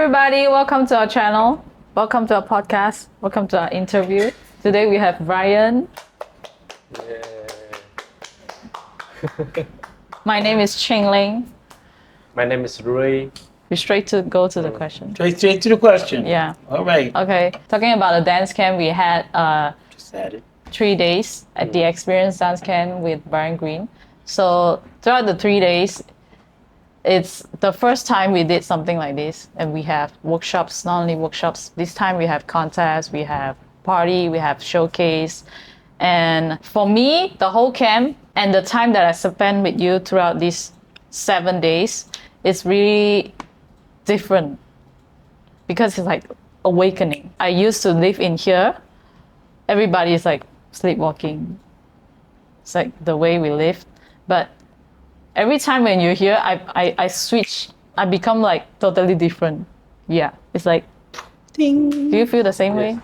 everybody, welcome to our channel. Welcome to our podcast. Welcome to our interview. Today we have Brian. My name is Ching Ling. My name is Rui. We straight to go to the question. Straight to the question. Yeah. All right. Okay. Talking about the dance camp, we had Just had it. 3 days at the Experience Dance Camp with Brian Green. So throughout the 3 days, it's the first time we did something like this, and we have workshops, not only workshops, this time we have contests, we have party, we have showcase. And for me, the whole camp and the time that I spent with you throughout these 7 days is really different because it's like awakening. I used to live in here. Everybody is like sleepwalking. It's like the way we live. But every time when you're here, I switch. I become like totally different. Yeah, it's like, ding. Do you feel the same way?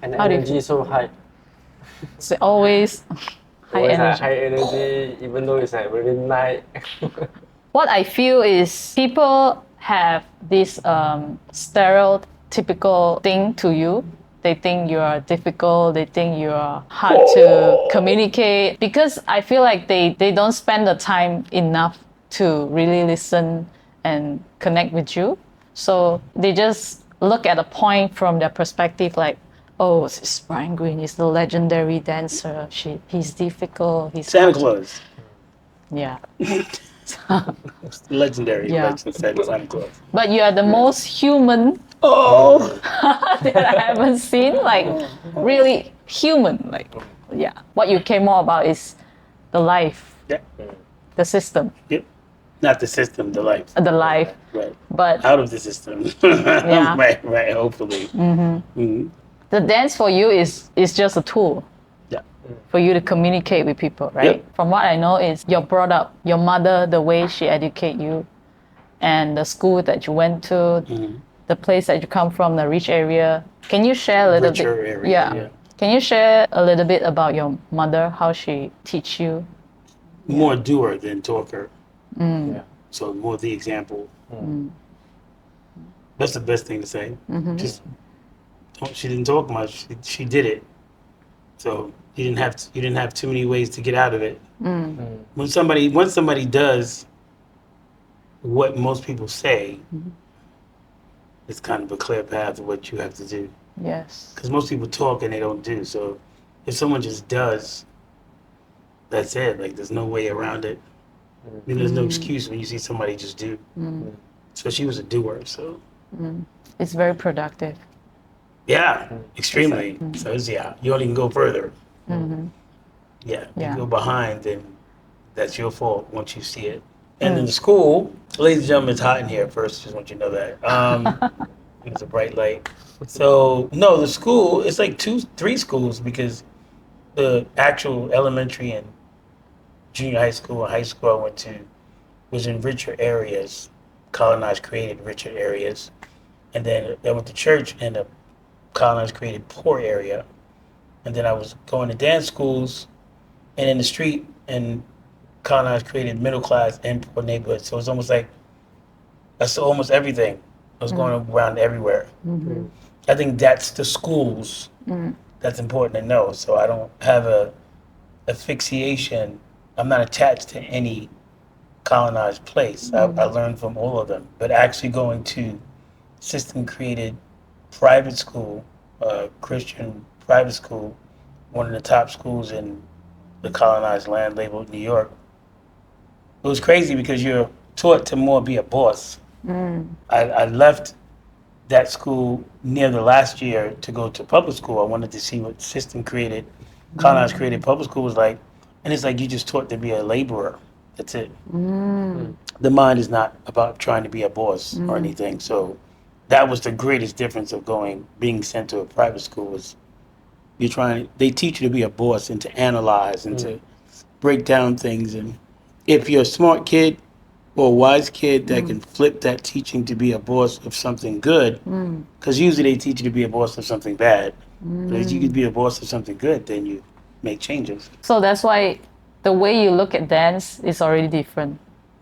And How do you energy is so high. It's always high Always energy. high energy, even though it's like really night. What I feel is people have this stereotypical thing to you. They think you are difficult, they think you are hard to communicate, because I feel like they don't spend the time enough to really listen and connect with you. So they just look at a point from their perspective like, oh, this is Brian Green, he's the legendary dancer, he's difficult, he's Santa hard to-" Claus. Yeah. Legendary Yeah. legend Santa Claus. But you are the most human Oh. that I haven't seen, like really human. Like, yeah. What you care more about is the life, Yeah. the system, Yep. Not the system, the life. the life. Right. But Out of the system. Yeah. Right, hopefully. Mm-hmm. the dance for you is just a tool Yeah. for you to communicate with people, right? Yep. From what I know is you're brought up, your mother, the way she educate you, and the school that you went to, the place that you come from, the rich area. Can you share a little Richer bit? area, yeah. Can you share a little bit about your mother, how she teach you? More doer than talker. Yeah. So more the example. That's the best thing to say. Just she didn't talk much. She did it. So you didn't have too many ways to get out of it. Once somebody does what most people say, it's kind of a clear path of what you have to do. Yes. Because most people talk and they don't do. So if someone just does, that's it. Like there's no way around it. I mean, there's no excuse when you see somebody just do. So she was a doer. So It's very productive. yeah, extremely. So it's, you only can go further. Yeah, Yeah. you go behind, then that's your fault once you see it. And in the school, ladies and gentlemen, it's hot in here. First, just want you to know that. It's a bright light. So no, the school, it's like 3 schools, because the actual elementary and junior high school and high school I went to was in richer areas, colonized, created richer areas. And then I went to church in a colonized, created poor area. And then I was going to dance schools and in the street and colonized, created middle class and poor neighborhoods. So it's almost like I saw almost everything. I was going around everywhere. I think that's the schools that's important to know. So I don't have a asphyxiation. I'm not attached to any colonized place. I learned from all of them. But actually going to system-created private school, Christian private school, one of the top schools in the colonized land labeled New York, it was crazy because you're taught to more be a boss. I left that school near the last year to go to public school. I wanted to see what system-created, colonized created public school was like. And it's like you just taught to be a laborer. That's it. The mind is not about trying to be a boss or anything. So that was the greatest difference of being sent to a private school was they teach you to be a boss and to analyze and to break down things. And if you're a smart kid or a wise kid that can flip that teaching to be a boss of something good, because usually they teach you to be a boss of something bad. But if you could be a boss of something good, then you make changes. So that's why the way you look at dance is already different.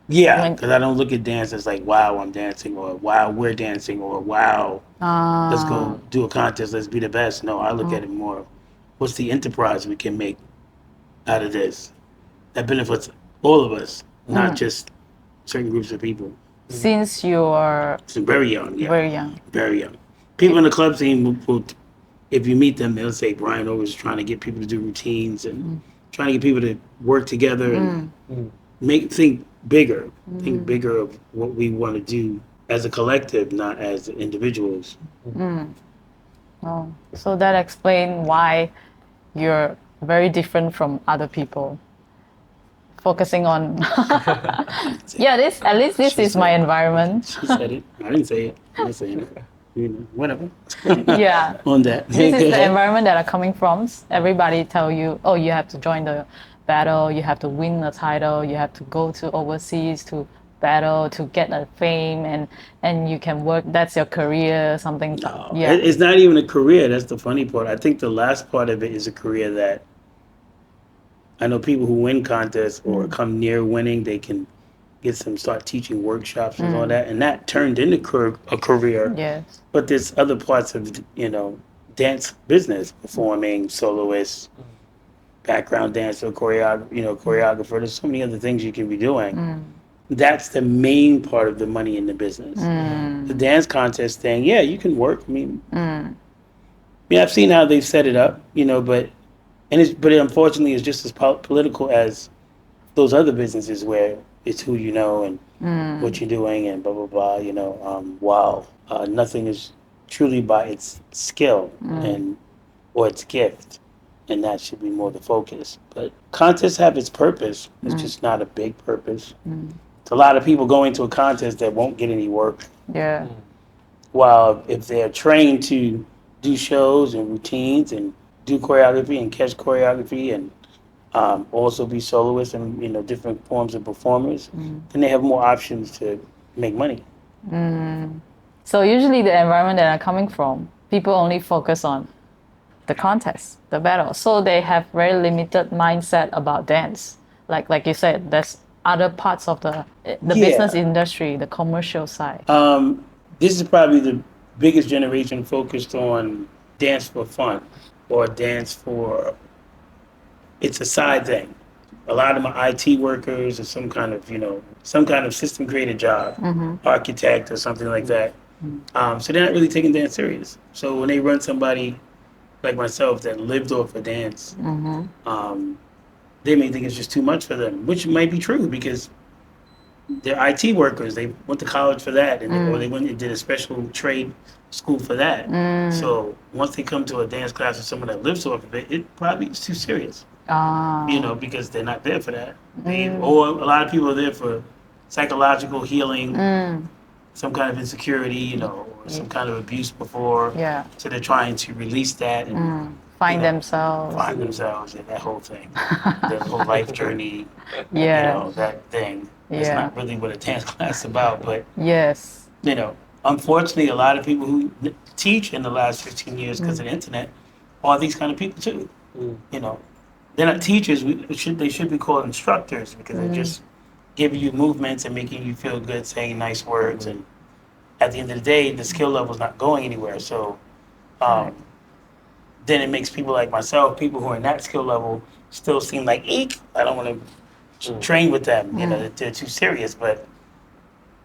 Yeah, When- because I don't look at dance as like, wow, I'm dancing, or wow, we're dancing, or wow, let's go do a contest, let's be the best. No, I look at it more, what's the enterprise we can make out of this that benefits all of us, not just certain groups of people. Since you're So very young, yeah. very young. Very young. People in the club scene will, if you meet them, they'll say Brian always trying to get people to do routines and trying to get people to work together and think bigger of what we want to do as a collective, not as individuals. Oh, so that explains why you're very different from other people. Focusing on, yeah, at least this is my environment. She said it. I didn't say it. I'm saying it. You know, whatever. Yeah. On that. This is the environment that I'm coming from. Everybody tell you, oh, you have to join the battle, you have to win a title, you have to go to overseas to battle to get a fame, and you can work. That's your career. Something. No, Yeah. it's not even a career. That's the funny part. I think the last part of it is a career that I know people who win contests or come near winning, they can start teaching workshops and all that, and that turned into a career. Yes. But there's other parts of dance business, performing, soloist, background dancer, choreographer. There's so many other things you can be doing. That's the main part of the money in the business. The dance contest thing, yeah, you can work. I mean, I've seen how they've set it up, but unfortunately, it's just as political as those other businesses where it's who you know and what you're doing and blah blah blah. While nothing is truly by its skill or its gift, and that should be more the focus. But contests have its purpose. It's just not a big purpose. It's a lot of people going to a contest that won't get any work. Yeah. While if they're trained to do shows and routines and do choreography and catch choreography and also be soloists and different forms of performers, then they have more options to make money. So usually the environment that I'm coming from, people only focus on the contest, the battle. So they have very limited mindset about dance. Like you said, there's other parts of the business industry, the commercial side. This is probably the biggest generation focused on dance for fun or dance for, it's a side thing. A lot of my IT workers or some kind of system created job, architect or something like that. So they're not really taking dance serious. So when they run somebody like myself that lived off of dance, they may think it's just too much for them, which might be true because they're IT workers. They went to college for that, or they went and did a special trade school for that. So once they come to a dance class with someone that lives off of it, it probably is too serious. Because they're not there for that. Or a lot of people are there for psychological healing, some kind of insecurity, or some kind of abuse before. Yeah. So they're trying to release that and Find themselves. Find themselves in that whole thing, the whole life journey. Yeah. That thing. It's not really what a dance class is about, but yes. Unfortunately, a lot of people who teach in the last 15 years because of the internet are these kind of people too. They're not teachers. They should be called instructors because they just give you movements and making you feel good, saying nice words. And at the end of the day, the skill level is not going anywhere. So then it makes people like myself, people who are in that skill level, still seem like, eek, I don't want to train with them. They're too serious. But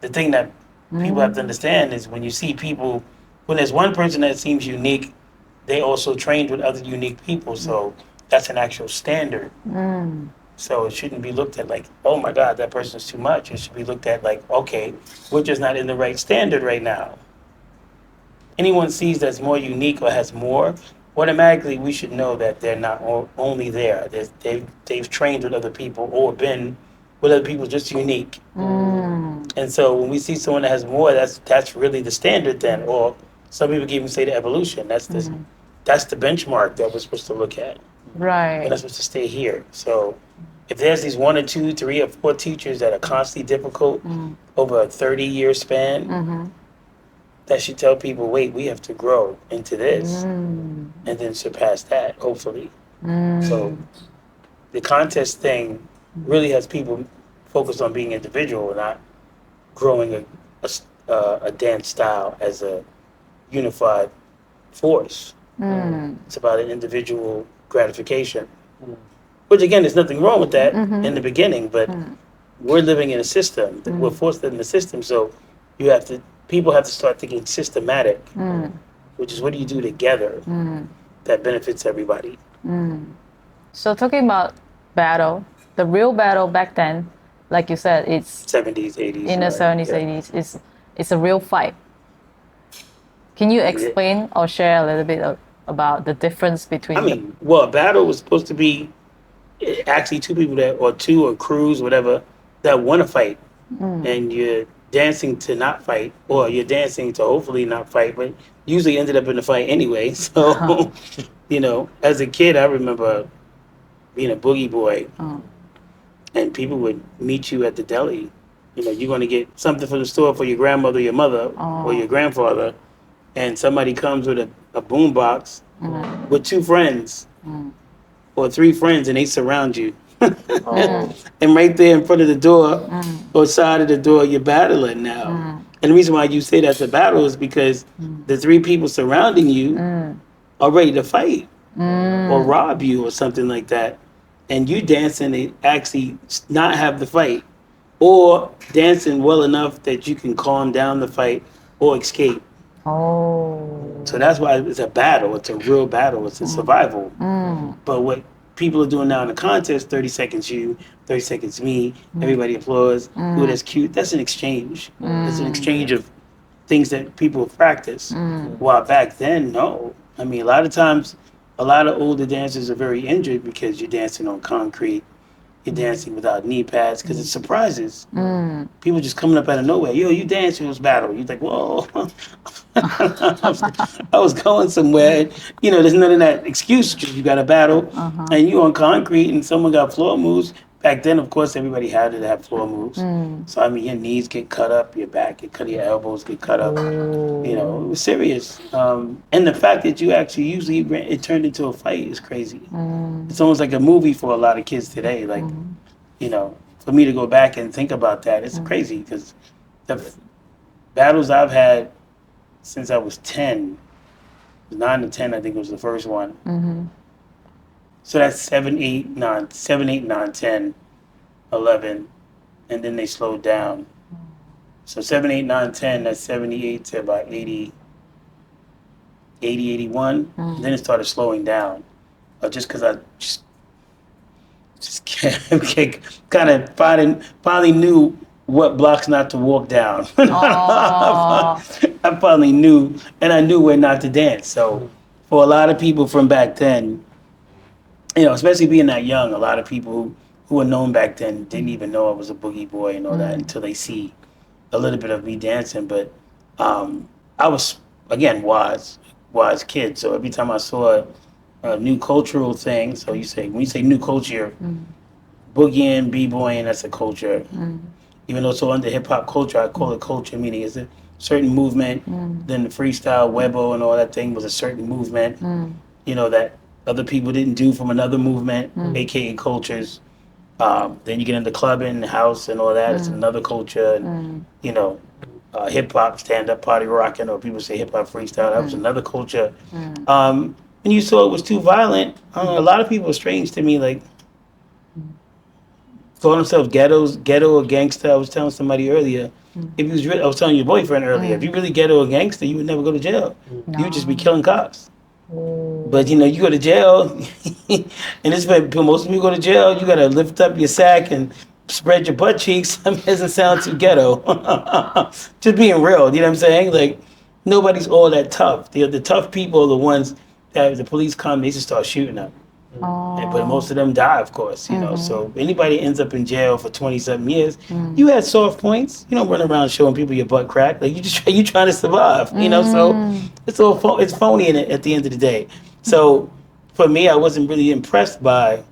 the thing that people have to understand is when you see people, when there's one person that seems unique, they also trained with other unique people. So that's an actual standard. So it shouldn't be looked at like, oh my God, that person's too much. It should be looked at like, okay, we're just not in the right standard right now. Anyone sees that's more unique or has more, automatically we should know that they're not only there. They've trained with other people or been with other people just unique. And so when we see someone that has more, that's really the standard then. Or some people can even say the evolution. That's the benchmark that we're supposed to look at. Right. And that's supposed to stay here. So if there's these 1 or 2, 3 or 4 teachers that are constantly difficult over a 30-year span, that should tell people, wait, we have to grow into this and then surpass that, hopefully. So the contest thing really has people focused on being individual, not growing a dance style as a unified force. It's about an individual gratification, which again, there's nothing wrong with that in the beginning, but we're living in a system. We're forced in the system, so people have to start thinking systematic, which is what do you do together that benefits everybody. So talking about battle, the real battle back then, like you said, it's 70s, 80s. in the 70s, 80s. It's a real fight. Can you explain or share a little bit about the difference between? A battle was supposed to be actually two people or crews, whatever, that want to fight, and you're dancing to not fight, or you're dancing to hopefully not fight, but usually ended up in a fight anyway. So, as a kid, I remember being a boogie boy, and people would meet you at the deli. You're going to get something from the store for your grandmother, your mother, or your grandfather, and somebody comes with a boom box with two friends or three friends, and they surround you. And right there in front of the door or side of the door, you're battling now. And the reason why you say that's a battle is because the three people surrounding you are ready to fight or rob you or something like that. And you dancing to actually not have the fight, or dancing well enough that you can calm down the fight or escape. So that's why it's a battle. It's a real battle. It's a survival. But what people are doing now in the contest, 30 seconds you, 30 seconds me, everybody applauds. Ooh, that's cute. That's an exchange. It's an exchange of things that people practice. While back then, no. A lot of times, a lot of older dancers are very injured because you're dancing on concrete. You're dancing without knee pads because it surprises. People just coming up out of nowhere. Yo, you dancing in this battle. You're like, whoa. I was going somewhere. And, there's none of that excuse because you got a battle and you on concrete and someone got floor moves. Back then, of course, everybody had to have floor moves. So, your knees get cut up, your back get cut, your elbows get cut up. It was serious. And the fact that you actually usually it turned into a fight is crazy. It's almost like a movie for a lot of kids today. Like, for me to go back and think about that, it's crazy because the battles I've had since I was 10, 9 to 10, I think was the first one. So that's 7, 8, 9, 10, 11, and then they slowed down. So 7, 8, 9, 10, that's 78 to about 80, 81. Then it started slowing down. Just because I just kind of finally knew what blocks not to walk down. I finally knew, and I knew where not to dance. So for a lot of people from back then, especially being that young, a lot of people who were known back then didn't even know I was a boogie boy and all that until they see a little bit of me dancing. But I was, again, wise kid. So every time I saw a new cultural thing, so when you say new culture, boogieing, b-boying, that's a culture. Even though it's so under hip-hop culture, I call it culture, meaning it's a certain movement. Then the freestyle, Webo and all that thing was a certain movement, that other people didn't do from another movement, aka cultures. Then you get into clubbing, house, and all that. It's another culture. And, hip hop, stand up, party rocking, or people say hip hop freestyle. That was another culture. And you saw it was too violent. A lot of people were strange to me, like calling themselves ghetto or gangster. I was telling somebody earlier. I was telling your boyfriend earlier. If you really ghetto or gangster, you would never go to jail. You would just be killing cops. But you go to jail, and this way, most people go to jail. You gotta lift up your sack and spread your butt cheeks. That doesn't sound too ghetto. Just being real, you know what I'm saying? Like nobody's all that tough. The tough people are the ones that if the police come, they just start shooting up. But most of them die, of course. So anybody ends up in jail for 20-something years, you had soft points. You don't run around showing people your butt crack. Like you trying to survive. So it's phony at the end of the day. So for me, I wasn't really impressed by.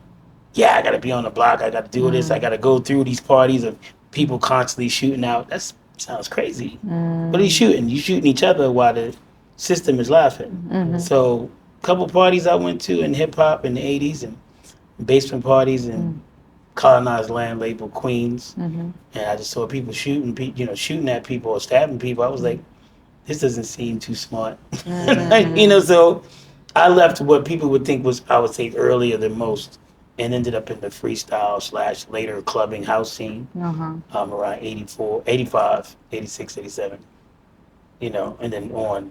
I got to be on the block. I got to do this. I got to go through these parties of people constantly shooting out. That sounds crazy. What are you shooting? You shooting each other while the system is laughing. So a couple parties I went to in hip hop in the 80s and basement parties and colonized land labeled Queens, and I just saw people shooting at people or stabbing people. I was like, this doesn't seem too smart, So I left what people would think was, I would say, earlier than most, and ended up in the freestyle / later clubbing house scene around 84, 85, 86, 87, and then on.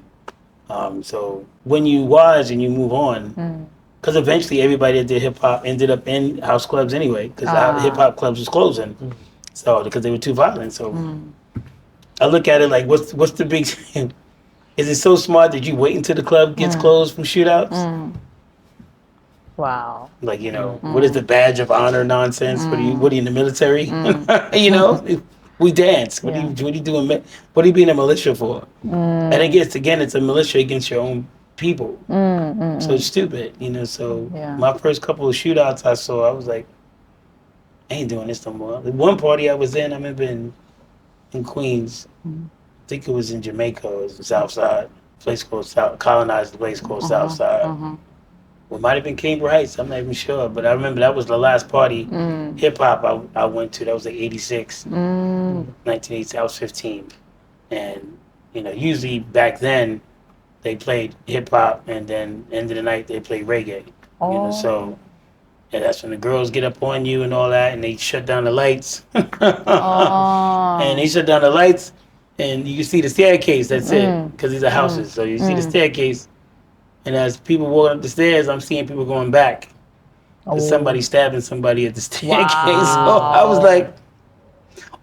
So when you watch and you move on, because eventually everybody that did hip hop ended up in house clubs anyway, because hip hop clubs was closing, so because they were too violent. So I look at it like, what's the big? Is it so smart that you wait until the club gets closed from shootouts? Wow. Like, what is the badge of honor nonsense? What are you in the military? We dance. What are you doing? What are you being a militia for? And it's a militia against your own people. So it's stupid, So my first couple of shootouts I saw, I was like, I ain't doing this no more. The one party I was in, I remember in Queens, I think it was in Jamaica, it was the South Side, colonized place called South Side. Well, it might have been Cambridge Heights, I'm not even sure, but I remember that was the last party hip hop I went to. That was like 86, 1986. I was 15, and usually back then they played hip hop, and then end of the night they played reggae. So that's when the girls get up on you and all that, and they shut down the lights. And they shut down the lights, and you can see the staircase. That's it, because these are houses, so you see the staircase. And as people walk up the stairs, I'm seeing people going back. There's somebody stabbing somebody at the staircase. So I was like,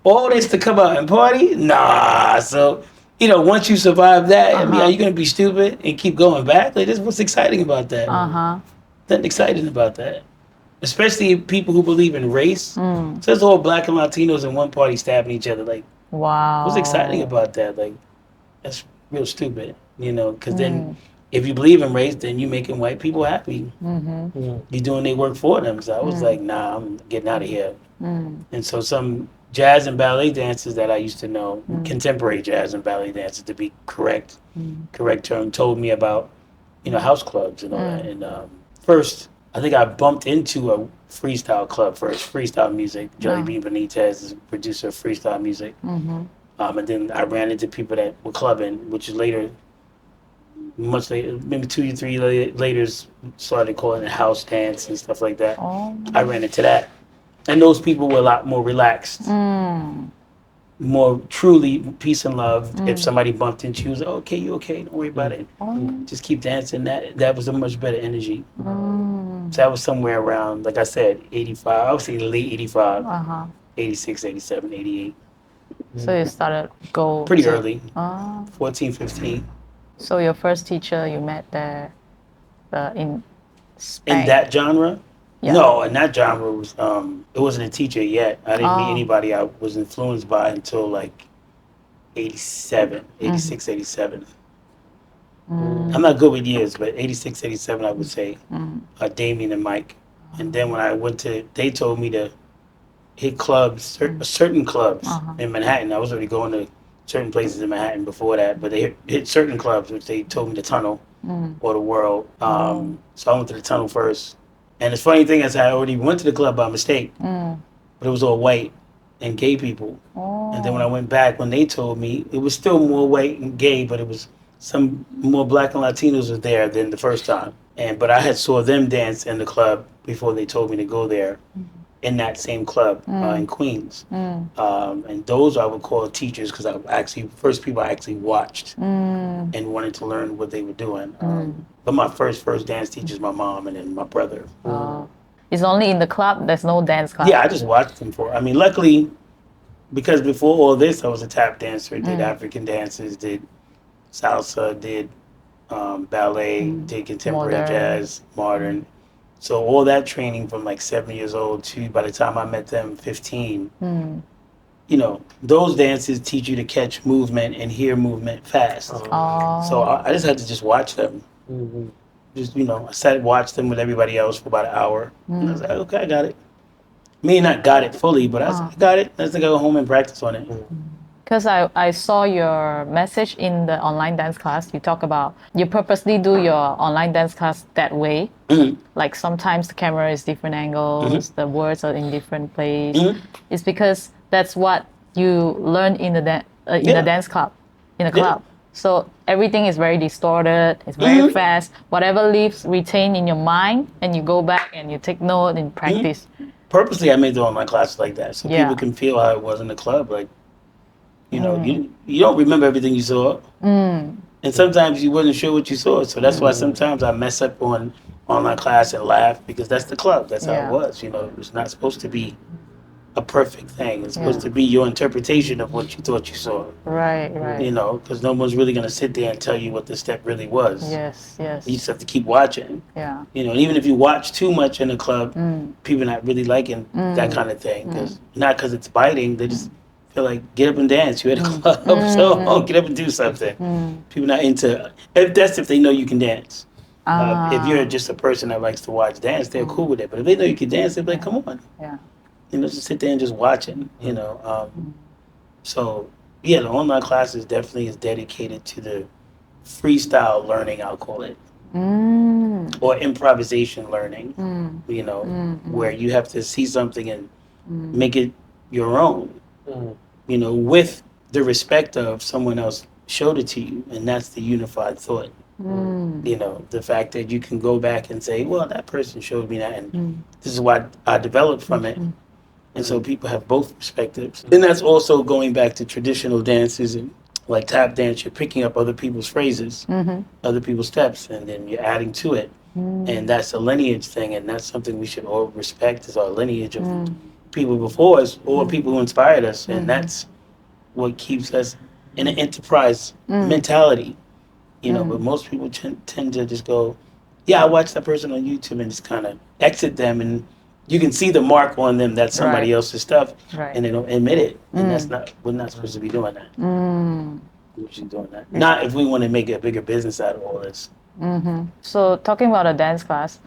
all this to come out and party? Nah. So, once you survive that, I mean, are you going to be stupid and keep going back? Like, this what's exciting about that. Nothing exciting about that. Especially people who believe in race. So it's all black and Latinos in one party stabbing each other. Like, wow. What's exciting about that? Like, that's real stupid, because then if you believe in race, then you're making white people happy. You're doing their work for them. So I was like, nah, I'm getting out of here. And so some jazz and ballet dancers that I used to know, contemporary jazz and ballet dancers to be correct term, told me about, house clubs and all that. And first, I think I bumped into a freestyle club first, freestyle music. Jelly Bean Benitez is a producer of freestyle music. And then I ran into people that were clubbing, which is later, much later, maybe 2 or 3 later, started calling it house dance and stuff like that. I ran into that. And those people were a lot more relaxed, more truly peace and love. If somebody bumped into you, was like, okay, you okay, don't worry about it. Just keep dancing. That was a much better energy. So that was somewhere around, like I said, 85, I would say late 85, 86, 87, 88. So you started pretty early, 14, 15. So your first teacher you met there in Spain? In that genre? Yeah. No, in that genre was it wasn't a teacher yet. I didn't meet anybody I was influenced by until like 87, 86, 87. I'm not good with years, but 86, 87 I would say. Damien and Mike. And then when I they told me to hit clubs, certain clubs in Manhattan. I was already going to certain places in Manhattan before that, but they hit certain clubs, which they told me the Tunnel or the World. So I went to the Tunnel first. And the funny thing is I already went to the club by mistake, but it was all white and gay people. And then when I went back, when they told me, it was still more white and gay, but it was some more black and Latinos was there than the first time. But I had saw them dance in the club before they told me to go there. In that same club in Queens. And those I would call teachers because I actually, first people I actually watched and wanted to learn what they were doing. But my first dance teacher is my mom and then my brother. It's only in the club? There's no dance club? Yeah, I just watched them luckily, because before all this, I was a tap dancer, did African dances, did salsa, did ballet, did contemporary jazz, modern. So all that training from like 7 years old to by the time I met them 15, those dances teach you to catch movement and hear movement fast. So I just had to just watch them. Just, I sat and watched them with everybody else for about an hour. And I was like, okay, I got it. Me not got it fully, but I got it. I just got to go home and practice on it. Because I saw your message in the online dance class. You talk about you purposely do your online dance class that way. Like sometimes the camera is different angles, the words are in different place. It's because that's what you learn in the dance club, in the club. So everything is very distorted. It's very fast. Whatever leaves retain in your mind, and you go back and you take note and practice. Purposely, I made the online classes like that so people can feel how it was in the club. Like, you know, you don't remember everything you saw, and sometimes you wasn't sure what you saw. So that's why sometimes I mess up on online class and laugh because that's the club. That's how it was. You know, it's not supposed to be a perfect thing. It's supposed to be your interpretation of what you thought you saw. Right. You know, because no one's really going to sit there and tell you what the step really was. Yes. You just have to keep watching. Yeah. You know, and even if you watch too much in the club, people not really liking that kind of thing. Not because it's biting, they just feel like, get up and dance. You're at a club, so get up and do something. People not into, if they know you can dance. If you're just a person that likes to watch dance, they're cool with it. But if they know you can dance, they're like, come on. Yeah. You know, just sit there and just watch it, you know. So, yeah, the online classes definitely is dedicated to the freestyle learning, I'll call it. Or improvisation learning, you know, where you have to see something and make it your own, you know, with the respect of someone else showed it to you. And that's the unified thought. You know, the fact that you can go back and say, well, that person showed me that, and this is what I developed from it. And so people have both perspectives. And that's also going back to traditional dances and like tap dance, you're picking up other people's phrases, other people's steps, and then you're adding to it. And that's a lineage thing, and that's something we should all respect is our lineage of people before us or people who inspired us. And that's what keeps us in an enterprise mentality. You know, but most people tend to just go, yeah, I watched that person on YouTube and just kind of exit them, and you can see the mark on them that's somebody else's stuff, and they don't admit it. And that's not, we're not supposed to be doing that. We should be doing that. Not if we want to make a bigger business out of all this. So talking about a dance class,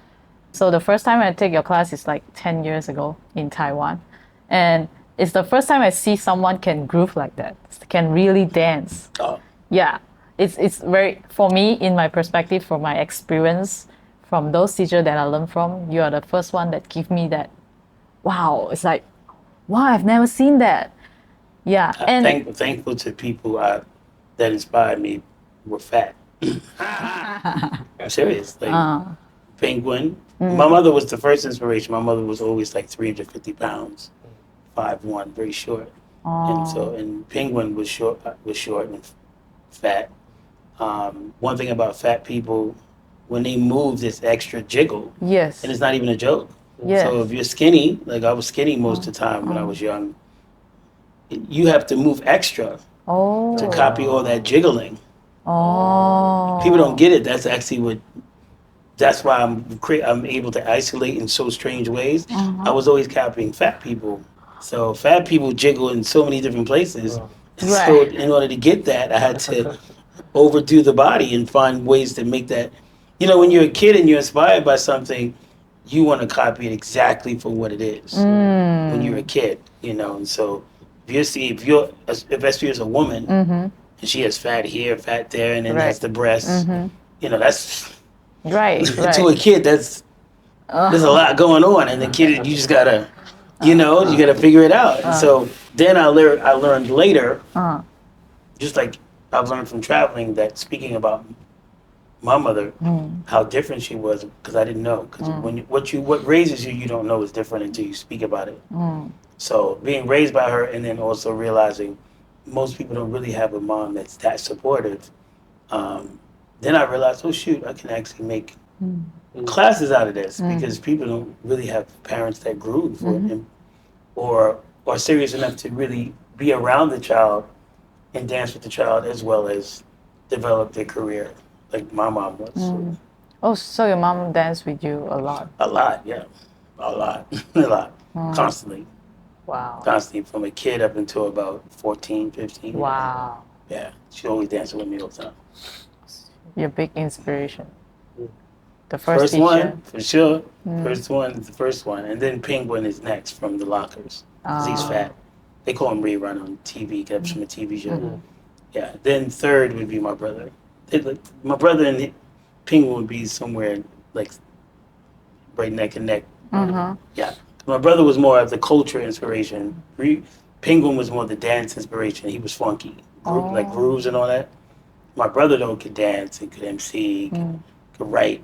so the first time I take your class is like 10 years ago in Taiwan. And it's the first time I see someone can groove like that, can really dance. Yeah. It's very, for me, in my perspective, from my experience, from those teachers that I learned from, you are the first one that give me that, wow, it's like, wow, I've never seen that. Yeah. And thankful to people that inspired me were fat. I'm serious. Like Penguin. My mother was the first inspiration. My mother was always like 350 pounds, 5'1", very short. And Penguin was short and fat. One thing about fat people, when they move, this extra jiggle. Yes. And it's not even a joke. Yes. So if you're skinny, like I was skinny most of the time when I was young, you have to move extra to copy all that jiggling. People don't get it. That's actually that's why I'm able to isolate in so strange ways. I was always copying fat people. So fat people jiggle in so many different places. So in order to get that, I had to overdo the body and find ways to make that. You know, when you're a kid and you're inspired by something, you want to copy it exactly for what it is. When you're a kid, you know. And so if Esther is a woman and she has fat here, fat there, and then that's the breasts, you know, that's to a kid. There's a lot going on, and the kid, you just gotta, you know, you gotta figure it out. And so then I learned later, just like I've learned from traveling, that speaking about my mother, how different she was, because I didn't know. Because what raises you, you don't know is different until you speak about it. So being raised by her, and then also realizing most people don't really have a mom that's that supportive. Then I realized, oh shoot, I can actually make classes out of this, because people don't really have parents that groove or are serious enough to really be around the child and dance with the child as well as develop their career, like my mom was. So your mom danced with you a lot? A lot, yeah. A lot. A lot. Constantly. Wow. Constantly, from a kid up until about 14, 15. Wow. Yeah. She always dancing with me all the time. Your big inspiration. The first teacher. One, for sure. First one is the first one. And then Penguin is next from the Lockers. 'Cause he's fat. they call him rerun on TV, kept from a TV show. Yeah. Then third would be my brother. My brother and Penguin would be somewhere like right neck and neck. Yeah. My brother was more of the culture inspiration. Penguin was more the dance inspiration. He was funky, like grooves and all that. My brother though could dance, he could MC, could write,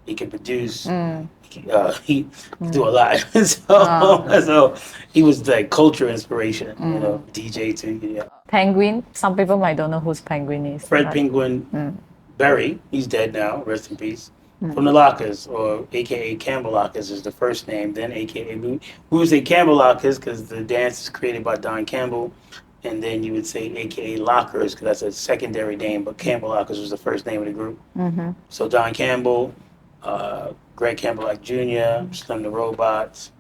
he could produce, he could do a lot. So he was like culture inspiration, you know, DJ too. Yeah. Penguin. Some people might don't know who's Penguin is. Fred Penguin Berry, he's dead now, rest in peace. From the Lockers, or AKA Campbell Lockers is the first name, then AKA, we would say Campbell Lockers because the dance is created by Don Campbell, and then you would say AKA Lockers because that's a secondary name, but Campbell Lockers was the first name of the group. So Don Campbell, Greg Campbell like Jr., Slim the Robots,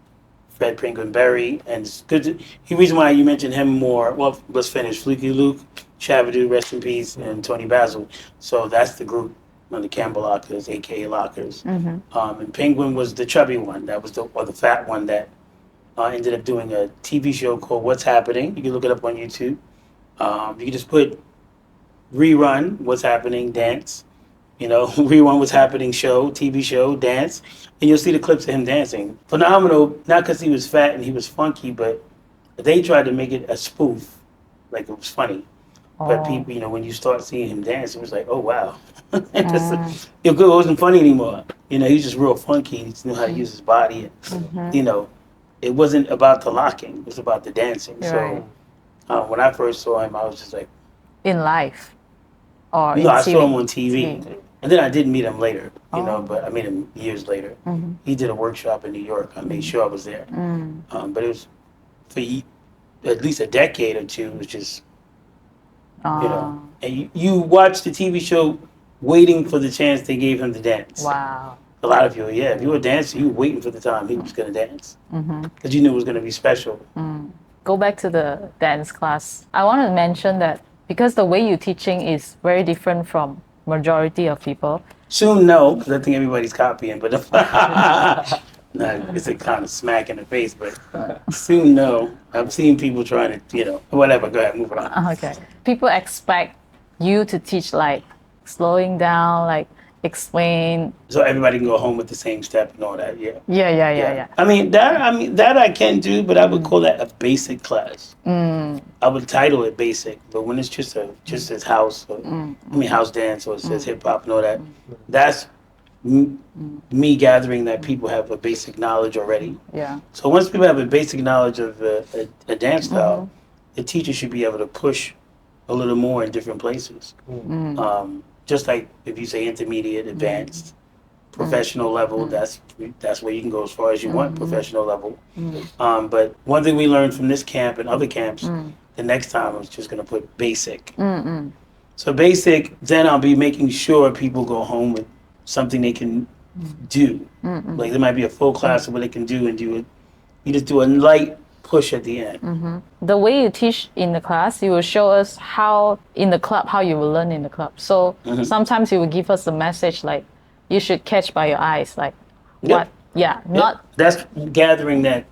Fred Penguin Berry, and the reason why you mentioned him more, well, let's finish, Fluky Luke, Shabadoo, rest in peace, and Tony Basil. So that's the group. The Campbell Lockers, aka Lockers, and Penguin was the chubby one. That was the fat one that ended up doing a TV show called What's Happening. You can look it up on YouTube. You can just put rerun What's Happening dance, you know, rerun What's Happening show, TV show dance, and you'll see the clips of him dancing. Phenomenal, not because he was fat and he was funky, but they tried to make it a spoof, like it was funny. But people, you know, when you start seeing him dance, it was like, oh wow. It wasn't funny anymore. You know, he was just real funky. He just knew how to use his body. And, you know, it wasn't about the locking. It was about the dancing. Right. So when I first saw him, I was just like... In life? Or no, in I TV? saw him on TV. And then I did meet him later, you know, but I met him years later. He did a workshop in New York. I made sure I was there. But it was for at least a decade or two, which is... You know, and you watch the TV show waiting for the chance they gave him to dance. Wow. A lot of you, if you were a dancer, you were waiting for the time he was going to dance. Because you knew it was going to be special. Go back to the dance class. I want to mention that because the way you're teaching is very different from majority of people. Soon, no, because I think everybody's copying, but it's a kind of smack in the face, but soon, no. I've seen people trying to, you know, whatever. Go ahead, move on. Okay. People expect you to teach like slowing down, like explain. So everybody can go home with the same step and all that, yeah. Yeah. I mean that I can do, but I would call that a basic class. I would title it basic, but when it's just as house, or, house dance, or it says hip hop and all that, that's me gathering that people have a basic knowledge already. Yeah. So once people have a basic knowledge of a dance style, the teacher should be able to push a little more in different places. Just like if you say intermediate, advanced, professional level, that's where you can go as far as you want, professional level. But one thing we learned from this camp and other camps, the next time I was just going to put basic. So basic, then I'll be making sure people go home with something they can do. Like there might be a full class of what they can do and do it. You just do a light push at the end. The way you teach in the class, you will show us how in the club, how you will learn in the club. So sometimes you will give us a message like, you should catch by your eyes, like what? Yeah, not. That's gathering that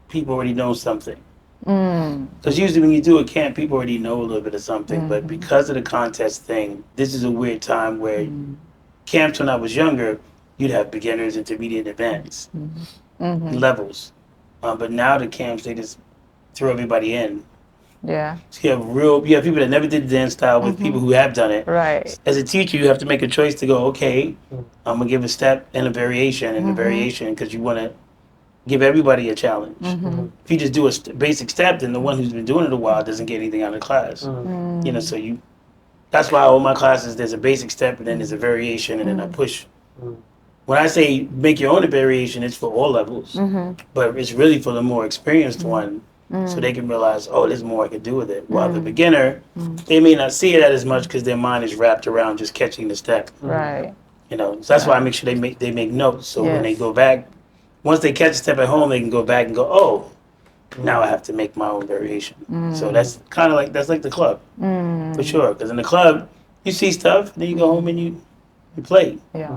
people already know something. Because usually when you do a camp, people already know a little bit of something. But because of the contest thing, this is a weird time where camps when I was younger, you'd have beginners, intermediate, advanced levels. But now the camps, they just throw everybody in. Yeah. So you have people that never did the dance style with people who have done it. Right. As a teacher, you have to make a choice to go, okay, I'm going to give a step and a variation because you want to give everybody a challenge. If you just do a basic step, then the one who's been doing it a while doesn't get anything out of the class. You know, so that's why all my classes, there's a basic step and then there's a variation and then a push. When I say make your own variation, it's for all levels, but it's really for the more experienced one, so they can realize, oh, there's more I can do with it. While the beginner, they may not see it as much because their mind is wrapped around just catching the step. Right. You know, so that's why I make sure they make notes. So when they go back, once they catch a step at home, they can go back and go, oh, now I have to make my own variation. So that's kind of like the club, for sure. Because in the club, you see stuff, then you go home and you play. Yeah.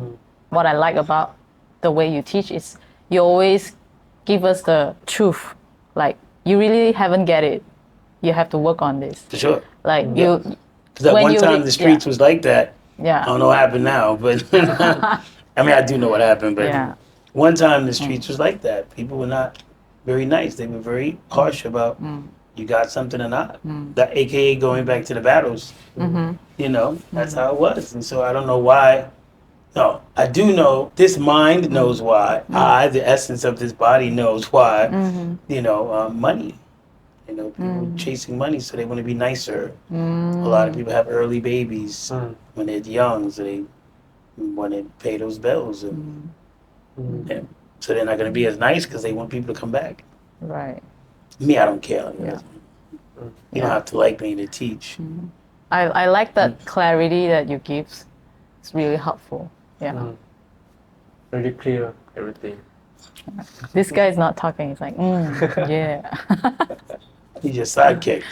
What I like about the way you teach is you always give us the truth, like you really haven't get it. You have to work on this. For sure. Like Yeah. you, Because at when one you time the streets was like that. yeah. I don't know what happened now, but I mean, I do know what happened, but Yeah. one time the streets was like that. People were not very nice. They were very harsh about you got something or not. That AKA going back to the battles. You know, that's how it was. And so I don't know why. No, I do know this mind knows why. I, the essence of this body, knows why. You know, money. You know, people chasing money, so they want to be nicer. A lot of people have early babies when they're young, so they want to pay those bills, and so they're not going to be as nice because they want people to come back. Right. Me, I don't care. Yeah. You don't have to like me to teach. I like that clarity that you give. It's really helpful. Yeah. Really clear everything. This guy is not talking. He's like, yeah. He's your sidekick.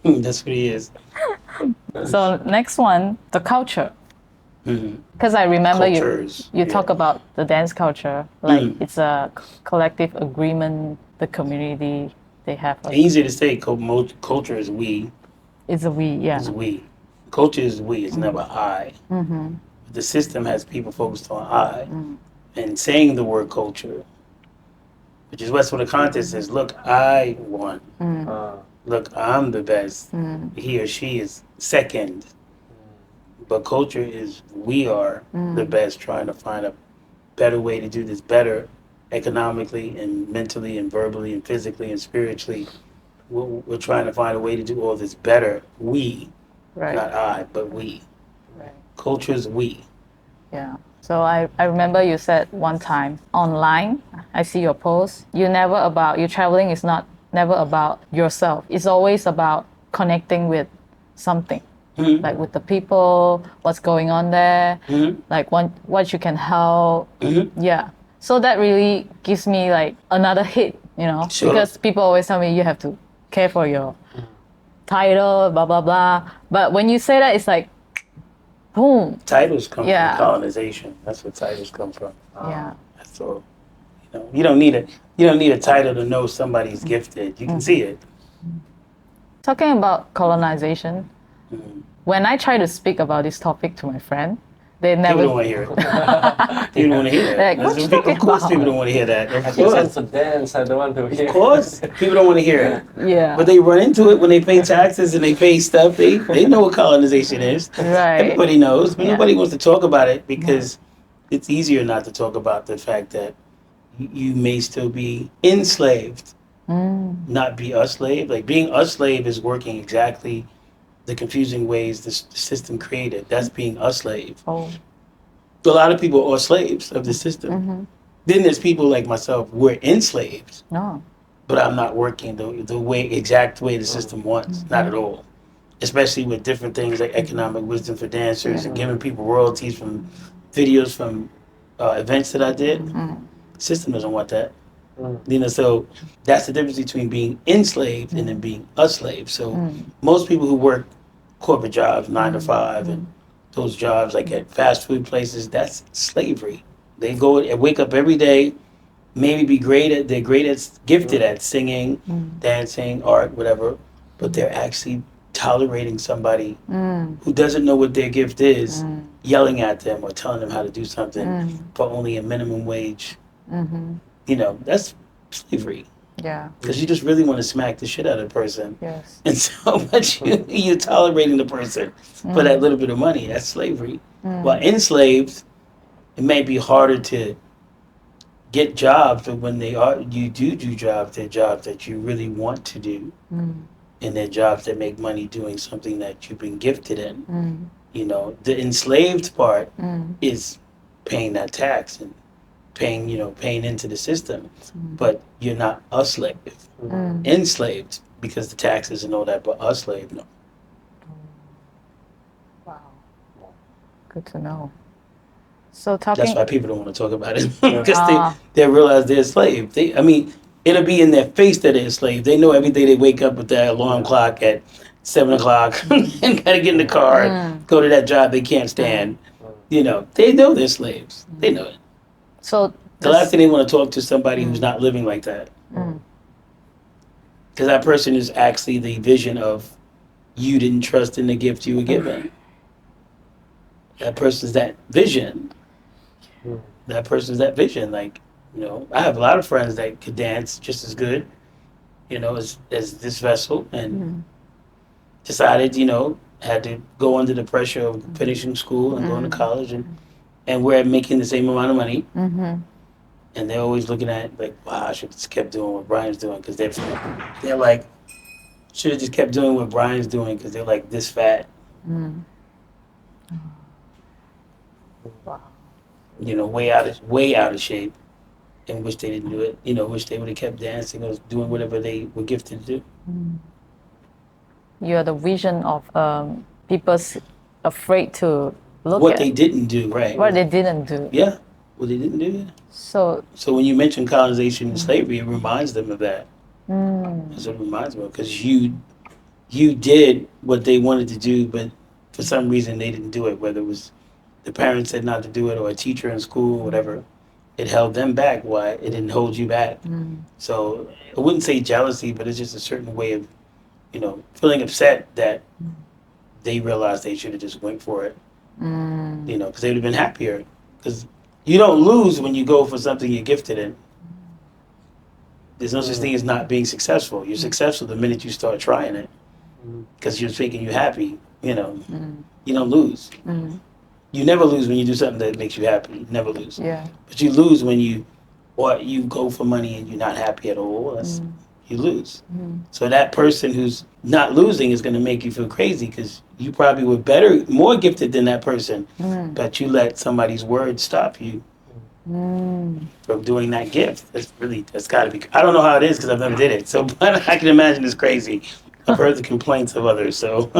That's what he is. So next one, the culture. Mhm. Because I remember Cultures, you talk yeah. about the dance culture, like it's a collective agreement, the community, they have. Easy to say. Culture is we. It's a we, yeah. Is we. Culture is we. It's never I. The system has people focused on I, and saying the word culture, which is what the contest is. Look, I won. Look, I'm the best. He or she is second. But culture is we are the best, trying to find a better way to do this better, economically and mentally and verbally and physically and spiritually. We're trying to find a way to do all this better. We, Right. not I, but we. Right. Culture is we. Yeah. So I remember you said one time online, I see your post, your traveling is never about yourself. It's always about connecting with something. Like with the people, what's going on there, like what you can help. Yeah. So that really gives me like another hit, you know, Sure. because people always tell me you have to care for your title, blah, blah, blah. But when you say that, it's like, boom. Titles come Yeah. from colonization. That's where titles come from. Yeah. That's all. You know, you don't need a title to know somebody's gifted. You can see it. Talking about colonization, when I try to speak about this topic to my friend, they People don't never. want to hear it. People don't want to hear that. Like, what you talking Of course, about? people don't want to hear that. I Of just course. want to dance. I don't want to hear. Of course, people don't want to hear it. Yeah. But they run into it when they pay taxes and they pay stuff. They know what colonization is. Right. Everybody knows, but Yeah. nobody wants to talk about it because it's easier not to talk about the fact that you may still be enslaved, not be a slave. Like being a slave is working exactly the confusing ways the system created. That's being a slave. Oh. A lot of people are slaves of the system. Then there's people like myself, we're enslaved, No. but I'm not working the exact way the system wants, not at all. Especially with different things like economic wisdom for dancers and giving people royalties from videos from events that I did. System doesn't want that. You know, so that's the difference between being enslaved and then being a slave. So most people who work corporate jobs, 9 to 5, and those jobs like at fast food places, that's slavery. They go and wake up every day, maybe gifted at singing, dancing, art, whatever, but they're actually tolerating somebody who doesn't know what their gift is, yelling at them or telling them how to do something for only a minimum wage. You know, that's slavery. Yeah. Because you just really want to smack the shit out of the person. Yes. And so much you're tolerating the person for that little bit of money. That's slavery. While enslaved, it may be harder to get jobs, but when you do jobs, they're jobs that you really want to do. And they're jobs that make money doing something that you've been gifted in. You know, the enslaved part is paying that tax and paying into the system, but you're not a slave. Enslaved because the taxes and all that, but a slave, no. Wow. Good to know. So talking. That's why people don't want to talk about it because they realize they're a slave. It'll be in their face that they're a slave. They know every day they wake up with that alarm clock at 7 o'clock and gotta get in the car and go to that job they can't stand. You know, they know they're slaves. They know it. So The last thing they want to talk to somebody who's not living like that. Because that person is actually the vision of you didn't trust in the gift you were given. That person's that vision. That person's that vision. Like, you know, I have a lot of friends that could dance just as good, you know, as this vessel, and decided, you know, had to go under the pressure of finishing school and going to college, and we're making the same amount of money. And they're always looking at like, wow, I should have just kept doing what Brian's doing, because they're like, should have just kept doing what Brian's doing because they're like this fat. Wow. You know, way out of shape, and wish they didn't do it. You know, wish they would have kept dancing or doing whatever they were gifted to do. You're the vision of people's afraid to look What at they didn't do, right? what they didn't do. Yeah, what they didn't do. Yeah. So So when you mention colonization and slavery, it reminds them of that. That's what it reminds them of, because you did what they wanted to do, but for some reason they didn't do it. Whether it was the parents said not to do it or a teacher in school, whatever, it held them back. Why it didn't hold you back? So I wouldn't say jealousy, but it's just a certain way of, you know, feeling upset that they realized they should have just went for it. You know, because they would have been happier. Because you don't lose when you go for something you're gifted in. There's no such thing as not being successful. You're successful the minute you start trying it, because you're making you happy. You know, you don't lose. You never lose when you do something that makes you happy. You never lose. yeah. But you lose when you go for money and you're not happy at all. You lose. So that person who's not losing is going to make you feel crazy, because you probably were more gifted than that person, but you let somebody's word stop you from doing that gift. That's got to be. I don't know how it is because I've never did it. So, but I can imagine it's crazy. I've heard the complaints of others. So,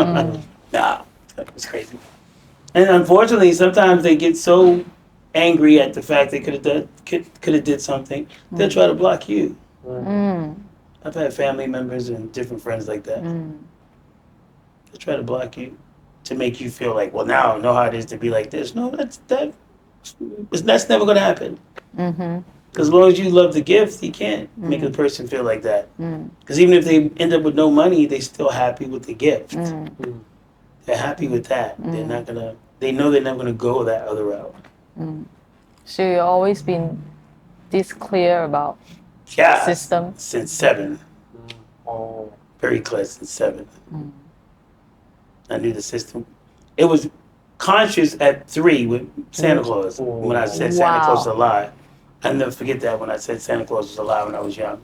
nah, it's crazy. And unfortunately, sometimes they get so angry at the fact they could have did something, they'll try to block you. I've had family members and different friends like that. They'll try to block you to make you feel like, well, now I know how it is to be like this. No, that's never going to happen. Because as long as you love the gift, you can't make a person feel like that. Because even if they end up with no money, they're still happy with the gift. They're happy with that. They're not gonna. They know they're not gonna go that other route. So you've always been this clear about Yeah. system. Since 7. Oh. Very clear since 7. I knew the system. It was conscious at 3 with Santa Claus. When I said Santa Claus was a lie. I'll never forget that when I said Santa Claus was a lie when I was young.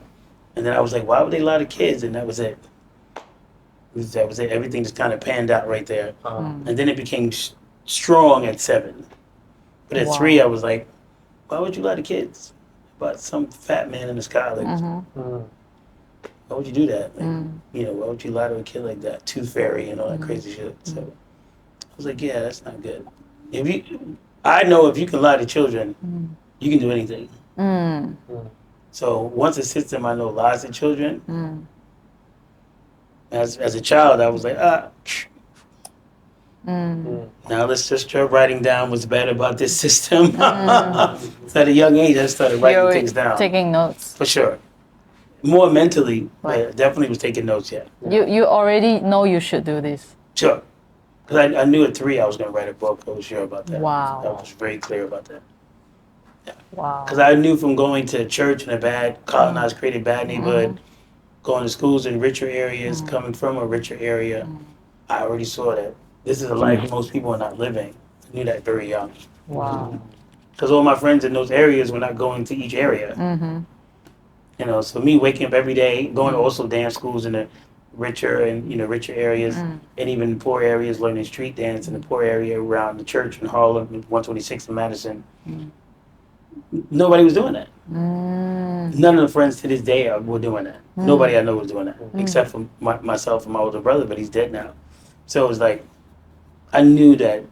And then I was like, why would they lie to kids? And that was it. That was it. Everything just kind of panned out right there. And then it became strong at 7. But at 3, I was like, why would you lie to kids about some fat man in the sky? Like, why would you do that? Like, you know, why would you lie to a kid like that? Tooth fairy and all that crazy shit. So I was like, yeah, that's not good. I know if you can lie to children, you can do anything. So once a system I know lies to children, as a child, I was like, now let's just start writing down what's bad about this system. So at a young age, I started writing things down. Taking notes. For sure. More mentally, Right. but definitely was taking notes, yeah. You already know you should do this. Sure. Because I knew at 3 I was going to write a book. I was sure about that. Wow. I was very clear about that. Wow. Because I knew from going to church in a bad, colonized, created bad neighborhood, going to schools in richer areas, coming from a richer area, I already saw that this is a life most people are not living. I knew that very young. Wow. Because all my friends in those areas were not going to each area. You know, so me waking up every day, going to also dance schools in the richer areas, and even poor areas, learning street dance in the poor area around the church in Harlem, 126 in Madison. Nobody was doing that. None of the friends to this day were doing that. Nobody I know was doing that, except for myself and my older brother, but he's dead now. So it was like, I knew that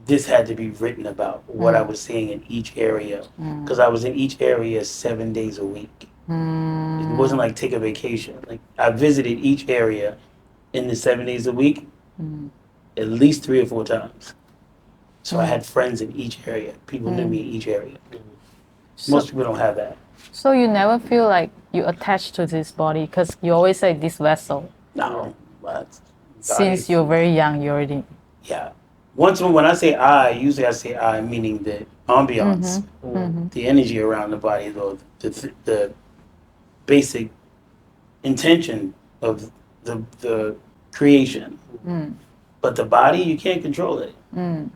this had to be written about, what I was seeing in each area, because I was in each area 7 days a week. It wasn't like take a vacation. Like I visited each area in the 7 days a week at least 3 or 4 times. So I had friends in each area. People knew me in each area. Most people don't have that. So you never feel like you attached to this body because you always say this vessel. No, but Since you're very young, you already. yeah. When I say I, usually I say I meaning the ambiance, the energy around the body, though the basic intention of the creation. But the body, you can't control it. When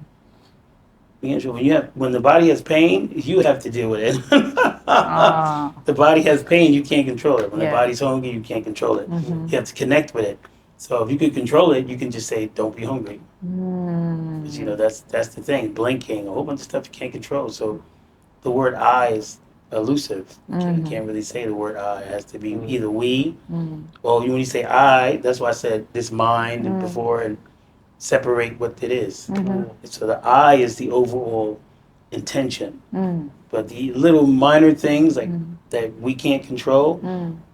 the body has pain, you have to deal with it. The body has pain, you can't control it. When the body's hungry, you can't control it. You have to connect with it. So if you could control it, you can just say, "Don't be hungry." Because that's the thing. Blinking, a whole bunch of stuff you can't control. So the word "I" is elusive. You can't really say the word "I." It has to be either we, or when you say "I," that's why I said this mind before and separate what it is. So the "I" is the overall intention, but the little minor things like that we can't control,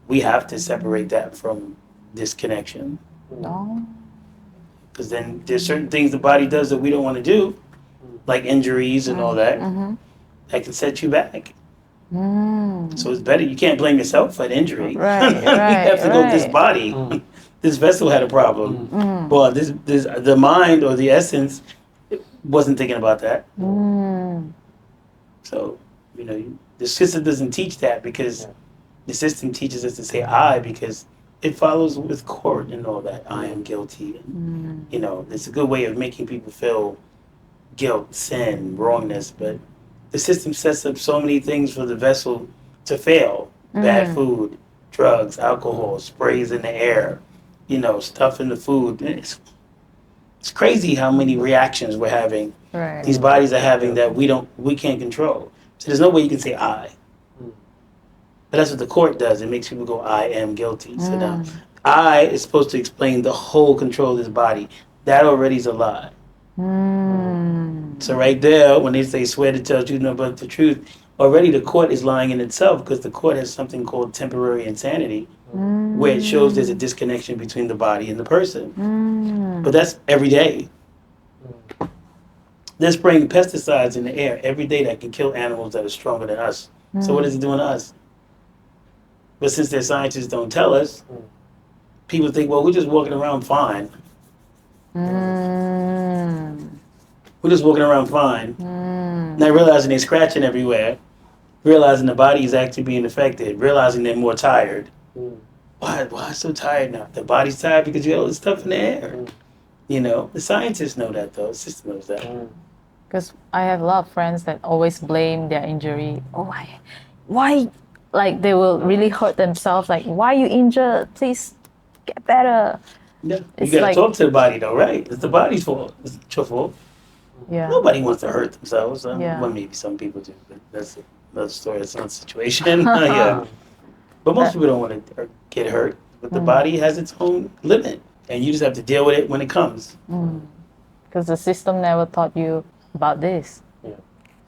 we have to separate that from this connection. No. Because then there's certain things the body does that we don't want to do, like injuries and all that, that can set you back. So it's better. You can't blame yourself for an injury. Right, You have to go, this body, this vessel had a problem. Well, the mind or the essence wasn't thinking about that. So, the system doesn't teach that because the system teaches us to say I because it follows with court and all that. I am guilty. And, it's a good way of making people feel guilt, sin, wrongness. But the system sets up so many things for the vessel to fail. Bad food, drugs, alcohol, sprays in the air, stuff in the food. It's crazy how many reactions we're having. Right. These bodies are having that we can't control. So there's no way you can say I. But that's what the court does. It makes people go, I am guilty. So now, I is supposed to explain the whole control of this body. That already is a lie. So right there, when they say swear to tell the truth, no but the truth, already the court is lying in itself because the court has something called temporary insanity, where it shows there's a disconnection between the body and the person. But that's every day. They're spraying pesticides in the air every day that can kill animals that are stronger than us. So what is it doing to us? But since their scientists don't tell us, people think, well, we're just walking around fine. We're just walking around fine. Not realizing they're scratching everywhere, realizing the body is actually being affected, realizing they're more tired. Why so tired now? The body's tired because you got all this stuff in the air. The scientists know that though. The system knows that. Because I have a lot of friends that always blame their injury. Oh, why? Like they will really hurt themselves. Like, why you injured? Please get better. Yeah. You gotta talk to the body though, right? It's the body's fault. It's your fault. Yeah. Nobody wants to hurt themselves. Yeah. Well, maybe some people do, but that's another story. That's another situation. Yeah. But most people don't want to get hurt. But the body has its own limit, and you just have to deal with it when it comes. Because the system never taught you about this. Yeah.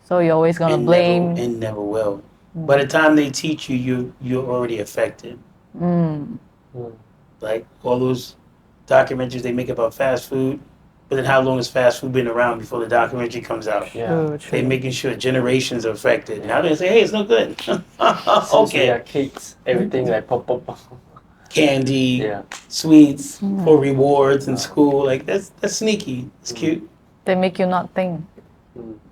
So you're always gonna blame. And never will. By the time they teach you, you're already affected. Like all those documentaries they make about fast food. But then how long has fast food been around before the documentary comes out? Yeah. They're making sure generations are affected. Now they say, hey, it's no good. Okay. Yeah, cakes, everything like pop. Candy, sweets, for rewards in school. Like that's sneaky. It's cute. They make you not think.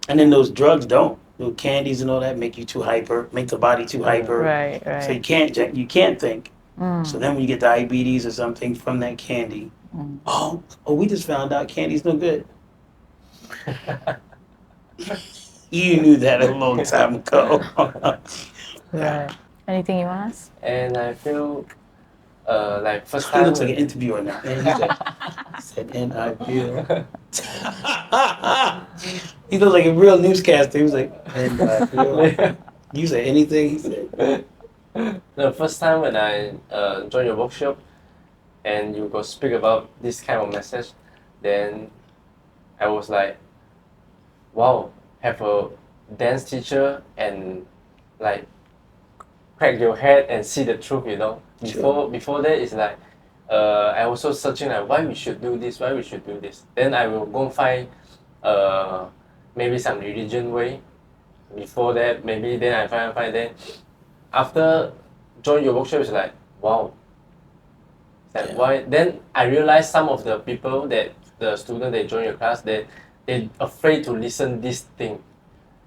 And then those drugs don't. The candies and all that make you too hyper, make the body too hyper. Right. So you can't think. So then when you get diabetes or something from that candy, oh, we just found out candy's no good. You knew that a long time ago. Right. Anything you want to ask? And I feel like first He time. looks like an interviewer now. And he said, and I feel. He looked like a real newscaster. He was like, and I feel. You say anything? He said. The first time when I joined your workshop and you go speak about this kind of message, then I was like, wow, have a dance teacher and like crack your head and see the truth, Before that, it's like, I also searching like why we should do this. Then I will go find maybe some religion way before that, maybe then I find then after joining your workshop, it's like, wow. Like, why? Then I realized some of the people that the students that join your class, they're afraid to listen this thing.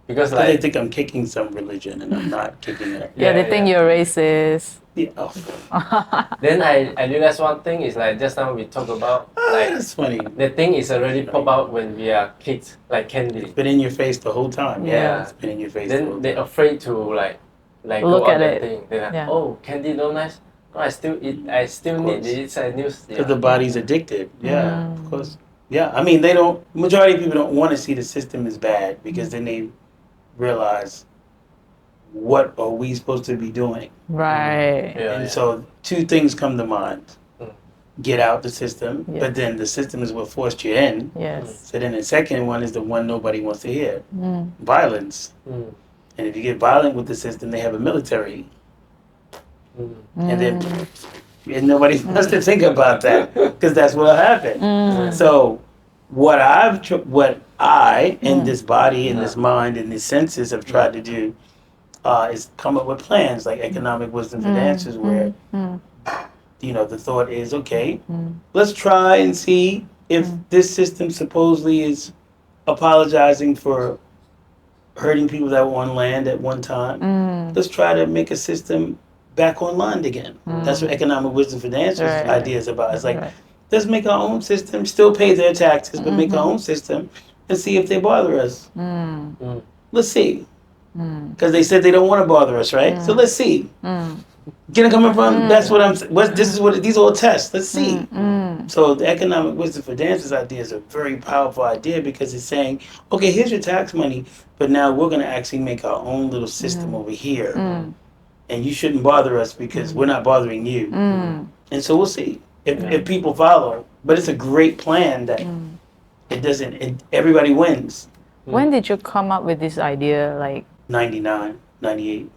Because like they think I'm kicking some religion and I'm not kicking it. Yeah, they think you're racist. Yeah. Oh. Then I realized one thing is like just now we talk about like that's funny. the thing is already pop out when we are kids, like candy. It's been in your face the whole time. Yeah. It's been in your face. Then they're afraid to like Look go at out that it. thing. They're like, Yeah. oh, candy no nice. No, I still eat. I still need this. I use. Because the body's addicted. Yeah, of course. Yeah, I mean, majority of people don't want to see the system as bad because then they realize what are we supposed to be doing. Right. And so two things come to mind. Get out the system, Yes. but then the system is what forced you in. Yes. So then the second one is the one nobody wants to hear. Mm. Violence. And if you get violent with the system, they have a military. And then and nobody wants to think about that because that's what happened. So what I and this body and this mind and these senses have tried to do is come up with plans like economic wisdom for dancers where the thought is, okay, let's try and see if this system supposedly is apologizing for hurting people that were on land at one time. Let's try to make a system back on land again. That's what economic wisdom for dancers idea is about. It's like, let's make our own system, still pay their taxes, but make our own system and see if they bother us. Let's see. Because they said they don't want to bother us, right? So let's see. Get it coming from? That's what I'm saying. These are all tests. Let's see. So the economic wisdom for dancers idea is a very powerful idea because it's saying, okay, here's your tax money, but now we're going to actually make our own little system over here. And you shouldn't bother us because we're not bothering you. And so we'll see if people follow. But it's a great plan that everybody wins. When did you come up with this idea? Like 99, 98.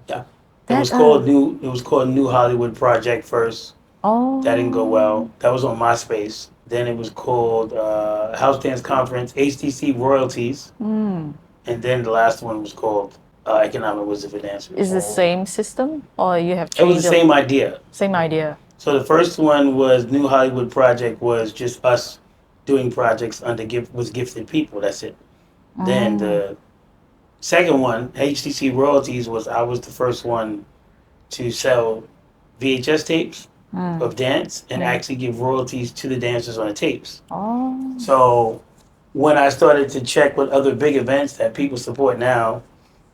Yeah. It was called New Hollywood Project first. Oh. That didn't go well. That was on MySpace. Then it was called House Dance Conference, HTC Royalties. And then the last one was called Economic Wisdom for Dancers. Is the same system or you have changed? It was the same idea. Same idea. So the first one was New Hollywood Project was just us doing projects was gifted people. That's it. Then the second one, HTC Royalties, I was the first one to sell VHS tapes of dance and actually give royalties to the dancers on the tapes. Oh. So when I started to check with other big events that people support now,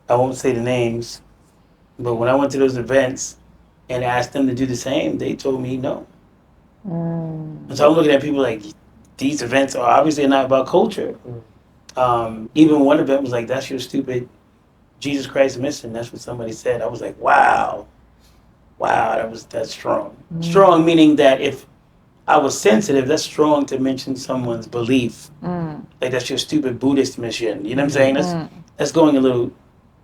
I won't say the names, but when I went to those events and asked them to do the same, they told me no. And so I'm looking at people like, these events are obviously not about culture. Even one event was like, that's your stupid Jesus Christ mission. That's what somebody said. I was like, wow, that's strong. Strong meaning that if I was sensitive, that's strong to mention someone's belief. Like that's your stupid Buddhist mission. You know what I'm saying? That's going a little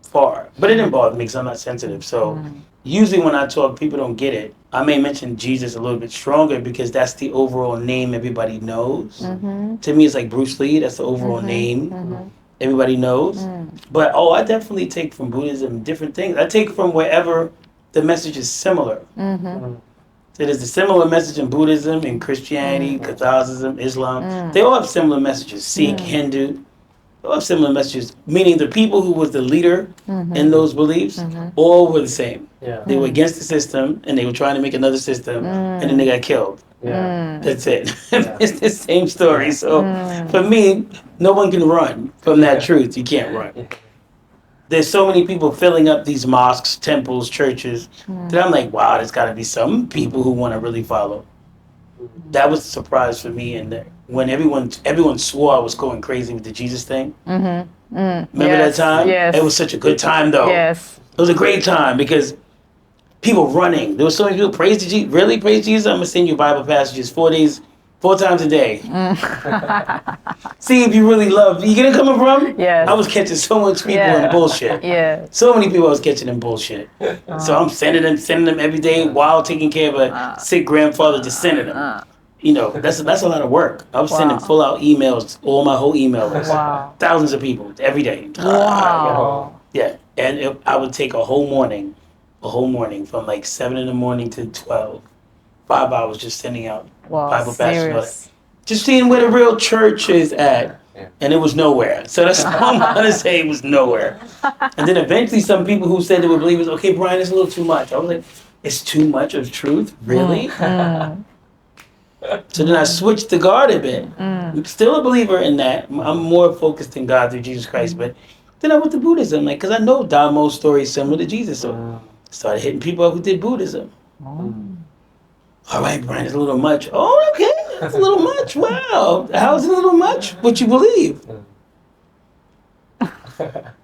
far. But it didn't bother me because I'm not sensitive. So usually when I talk, people don't get it. I may mention Jesus a little bit stronger because that's the overall name everybody knows. To me, it's like Bruce Lee. That's the overall name everybody knows. But, I definitely take from Buddhism different things. I take from wherever the message is similar. So there's a similar message in Buddhism, in Christianity, Catholicism, Islam. They all have similar messages. Sikh, Hindu. They all have similar messages, meaning the people who was the leader in those beliefs all were the same. They were against the system, and they were trying to make another system, and then they got killed. That's it. It's the same story. So for me, no one can run from that truth. You can't run. There's so many people filling up these mosques, temples, churches, that I'm like, wow, there's got to be some people who want to really follow. That was a surprise for me, and when everyone swore I was going crazy with the Jesus thing. Remember that time? Yes. It was such a good time, though. Yes. It was a great time because people running. There were so many people praise Jesus. Really praise Jesus? I'm gonna send you Bible passages 4 times a day. See if you really love. You get it coming from? Yes. I was catching so much people in bullshit. Yeah. So many people I was catching in bullshit. So I'm sending them every day while taking care of a sick grandfather. Just sending them. you know, that's a lot of work. I was sending full out emails, all my whole email list. Wow. Thousands of people every day. Wow. Yeah. And I would take a whole morning from like 7 in the morning to 12. 5 hours just sending out Bible serious. Just seeing where the real church is at. Yeah. And it was nowhere. So that's all I'm going to say. It was nowhere. And then eventually some people who said they were believers, okay, Brian, it's a little too much. I was like, it's too much of truth? Really? So then I switched to God a bit. I'm still a believer in that. I'm more focused in God through Jesus Christ. But then I went to Buddhism, like, because I know Damo's story is similar to Jesus. So started hitting people up who did Buddhism. All right, Brian, it's a little much. Oh, okay. That's a little much. Wow. How is it a little much? What you believe? There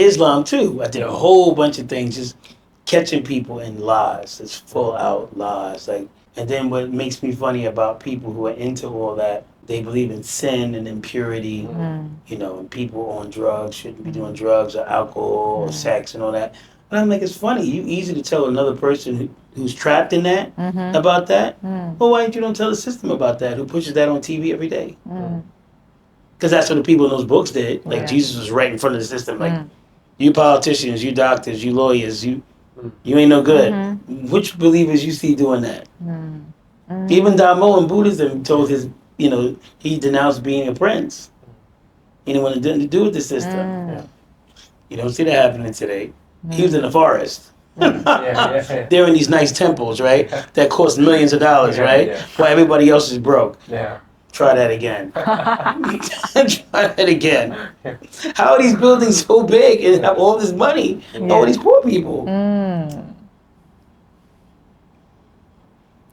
Islam, too. I did a whole bunch of things, just catching people in lies, just full out lies. Like, and then what makes me funny about people who are into all that, they believe in sin and impurity, you know, and people on drugs shouldn't be doing drugs or alcohol or sex and all that. And I'm like, it's funny. You easy to tell another person who's trapped in that about that. Well, why don't tell the system about that? Who pushes that on TV every day? Because that's what the people in those books did. Like Jesus was right in front of the system. Like you politicians, you doctors, you lawyers, you ain't no good. Which believers you see doing that? Even Damo in Buddhism told his, you know, he denounced being a prince. He didn't want nothing to do with the system. You don't see that happening today. He was in the forest. They're in these nice temples, right? That cost millions of dollars, right? While everybody else is broke. Try that again. Try that again. How are these buildings so big and have all this money? All these poor people.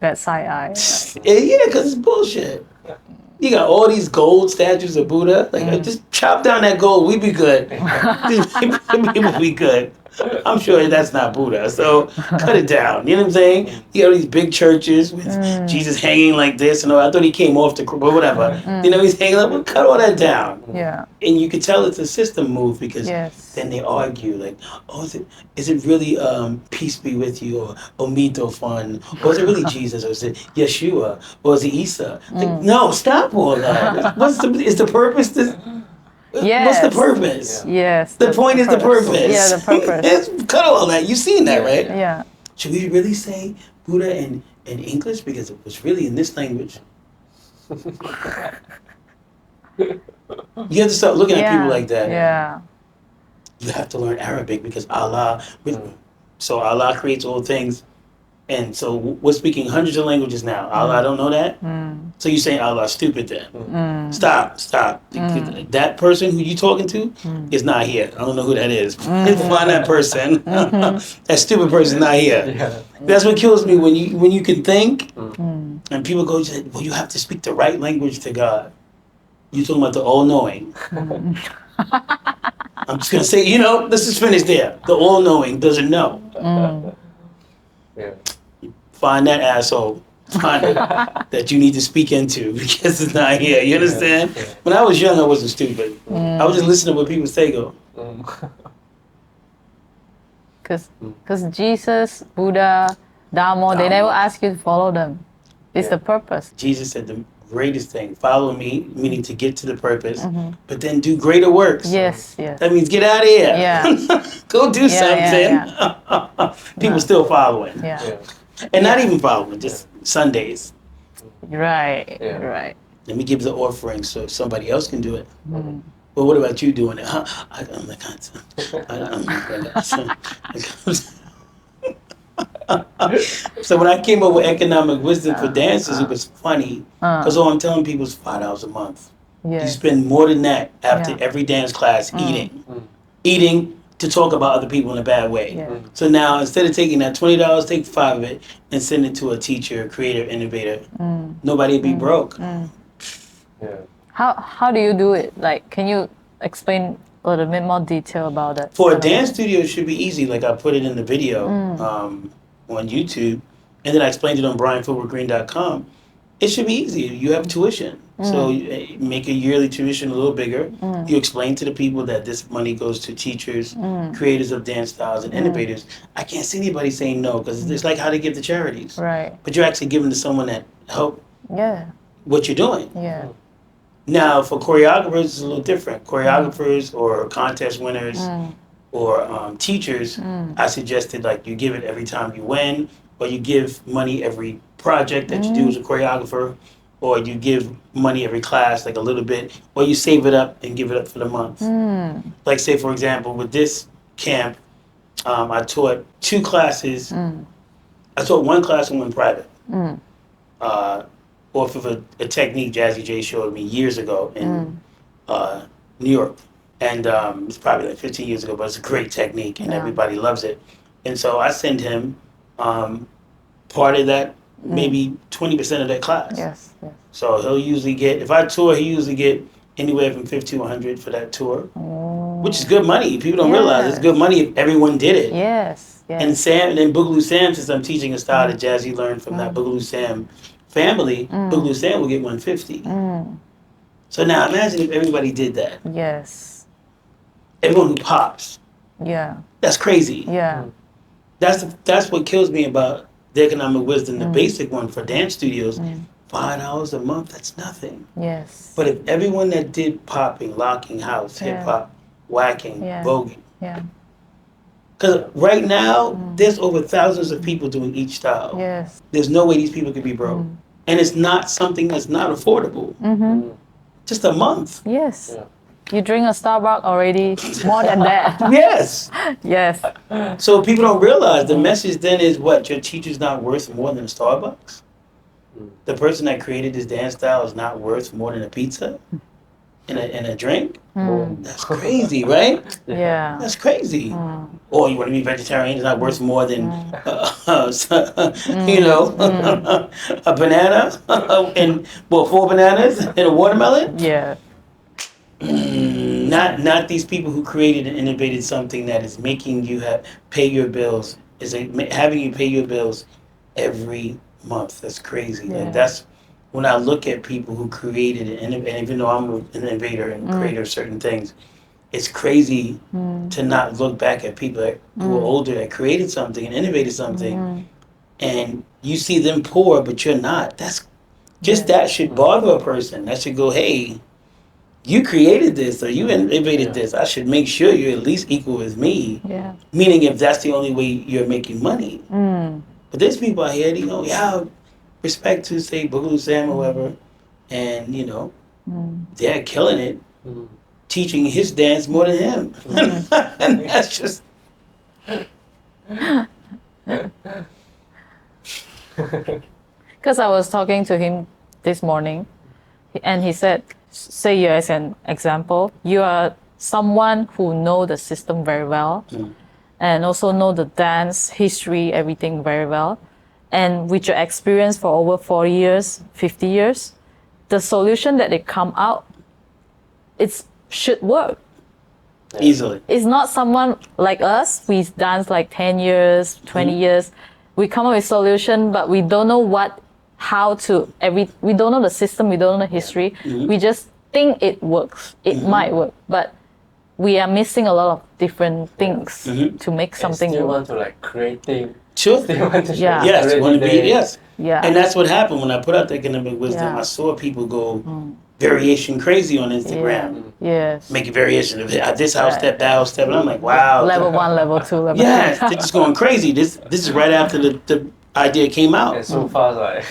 That side eye. Yeah, because it's bullshit. You got all these gold statues of Buddha. Like, just chop down that gold. We be good. People be good. I'm sure that's not Buddha. So cut it down. You know what I'm saying? You got all these big churches with Jesus hanging like this. And I thought he came off the but whatever. You know, he's hanging up. Well, cut all that down. Yeah. And you could tell it's a system move because then they argue like, oh, is it really peace be with you or Omito fun? Or is it really Jesus? Or is it Yeshua? Or is it Isa? Like, no, stop all that. Is the purpose this? What's the purpose? Yes. The point is the purpose. Yeah, the purpose. Cut all that. You've seen that, right? Yeah. Should we really say Buddha in English because it was really in this language? You have to start looking at people like that. Yeah. You have to learn Arabic because Allah. So Allah creates all things. And so we're speaking hundreds of languages now. Allah don't know that? So you're saying Allah's stupid then. Stop. That person who you talking to is not here. I don't know who that is. Find that person. That stupid person not here. That's what kills me when you can think and people go, well, you have to speak the right language to God. You're talking about the all-knowing. I'm just going to say, you know, let's just finish there. The all-knowing doesn't know. Find that asshole. Find it that you need to speak into because it's not here. You understand? When I was young, I wasn't stupid. I was just listening to what people say. Because Jesus, Buddha, Dharma, they never ask you to follow them. It's the purpose. Jesus said the greatest thing, follow me, meaning to get to the purpose, but then do greater works. Yes. That means get out of here. Yeah. Go do something. People still following. And not even following, just Sundays. Right. Let me give the offering so somebody else can do it. Well, what about you doing it? I'm like, so when I came up with economic wisdom for dancers, it was funny because all I'm telling people is $5 a month. You spend more than that after every dance class eating to talk about other people in a bad way. So now instead of taking that $20, take 5 of it and send it to a teacher, creator, innovator. Nobody would be broke. How do you do it? Like, can you explain a little bit more detail about it? For a dance studio, it should be easy. Like I put it in the video on YouTube, and then I explained it on BrianFootworkGreen.com. It should be easy. You have tuition. So you make a yearly tuition a little bigger. You explain to the people that this money goes to teachers, creators of dance styles, and innovators. I can't see anybody saying no because it's like how they give to charities. Right. But you're actually giving to someone that help what you're doing. Yeah. Now, for choreographers, it's a little different. Choreographers or contest winners or teachers, I suggested like you give it every time you win, or you give money every project that you do as a choreographer, or you give money every class, like a little bit, or you save it up and give it up for the month. Like say, for example, with this camp, I taught 2 classes. I taught 1 class and 1 private. Off of a technique Jazzy J showed me years ago in New York. And it's probably like 15 years ago, but it's a great technique and everybody loves it. And so I send him part of that, maybe 20% of that class. Yes. So he'll usually get, if I tour, he usually get anywhere from 50 to 100 for that tour, which is good money. People don't realize it's good money if everyone did it. Yes. And Sam, and then Boogaloo Sam, since I'm teaching a style that Jazzy learned from that Boogaloo Sam family, Boogaloo Sam will get 150. So now imagine if everybody did that. Yes. Everyone who pops. Yeah. That's crazy. Yeah. That's what kills me about the economic wisdom, the basic one for dance studios. $5 a month, that's nothing. Yes. But if everyone that did popping, locking house, hip hop, whacking, voguing. Yeah. Because right now, there's over thousands of people doing each style. Yes. There's no way these people could be broke. And it's not something that's not affordable. Just a month. Yes. Yeah. You drink a Starbucks already more than that. Yes. Yes. So people don't realize the message then is what? Your teacher's not worth more than a Starbucks? The person that created this dance style is not worth more than a pizza and a drink? That's crazy, right? Yeah. That's crazy. Or you want to be vegetarian, it's not worth more than, you know, a banana and, 4 bananas and a watermelon? Yeah. Not these people who created and innovated something that is making you pay your bills, having you pay your bills every month. That's crazy. Yeah. Like that's when I look at people who created it, and even though I'm an innovator and creator of certain things, it's crazy to not look back at people who are older that created something and innovated something, and you see them poor, but you're not. That's just that should bother a person. That should go, hey, you created this or you innovated this. I should make sure you're at least equal with me. Yeah. Meaning if that's the only way you're making money. But there's people out here, you know, respect to say Boogaloo Sam or whatever, and you know, they're killing it, teaching his dance more than him. And that's just Because I was talking to him this morning, and he said, say you as an example, you are someone who know the system very well, and also know the dance history, everything very well. And with your experience for over 40 years, 50 years, the solution that they come out, it should work. easily. It's not someone like us. We dance like 10 years, 20 years. We come up with solution, but we don't know we don't know the system, we don't know the history. We just think it works. It might work, but we are missing a lot of different things to make something still work. want to like creating. Sure. Still want to Yeah. show Yes, already want to be, there. yes. Yeah. And that's what happened when I put out the economic wisdom. Yeah. I saw people go variation crazy on Instagram. Yes. Make a variation of this house step, that house step. And I'm like, wow. Level 1, level 2, level Yes, 3. they're just going crazy. This is right after the idea came out. And so far, like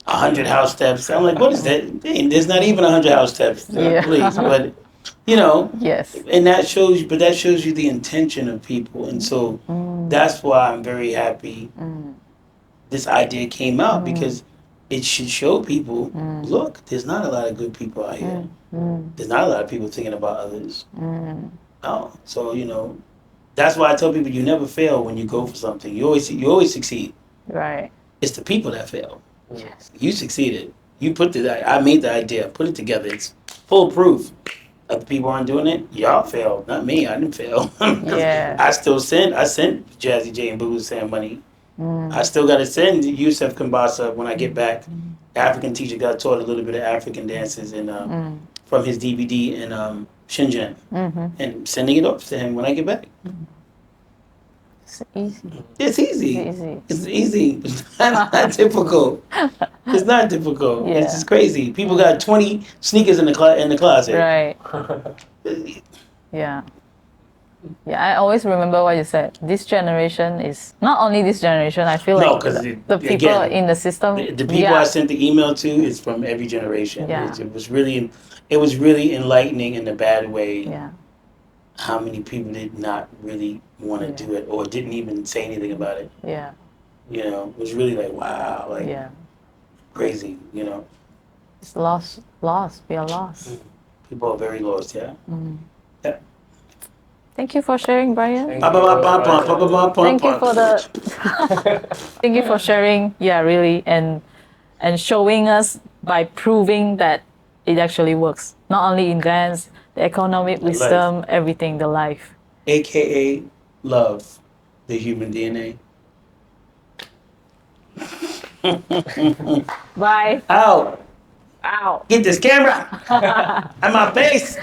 100 house steps. I'm like, what is that? Dang, there's not even 100 house steps. Yeah. Please, but you know, Yes. and that shows you the intention of people, and so that's why I'm very happy this idea came out, because it should show people, look, there's not a lot of good people out here. There's not a lot of people thinking about others. No, so you know, that's why I tell people you never fail when you go for something. You always succeed. Right. It's the people that fail. Yes. You succeeded. You I made the idea, put it together. It's foolproof. Other people aren't doing it. Y'all failed, not me. I didn't fail. Yeah. I sent Jazzy J and Boo Sam money I still got to send Yusuf Kambasa when I get back. African teacher got taught a little bit of African dances and from his DVD in Shenzhen, and sending it off to him when I get back. It's easy. It's easy. Easy. It's easy. It's not difficult. It's not difficult. Yeah. It's just crazy. People got 20 sneakers in the closet. Right. Yeah. Yeah, I always remember what you said. This generation is not only this generation. I feel No, like 'cause the people again, in the system. The people I sent the email to is from every generation. Yeah. It was really enlightening in a bad way. Yeah. How many people did not really want to do it or didn't even say anything about it. Yeah. You know, it was really like, wow, like Yeah. crazy, you know. It's lost. We are lost. People are very lost, yeah. Yeah. Thank you for sharing, Brian. Thank Thank you for the thank you for sharing. Yeah, really, and showing us by proving that it actually works. Not only in dance, the economic wisdom, everything, the life. AKA love, the human DNA. Bye. Out. Ow. Get this camera. At my face.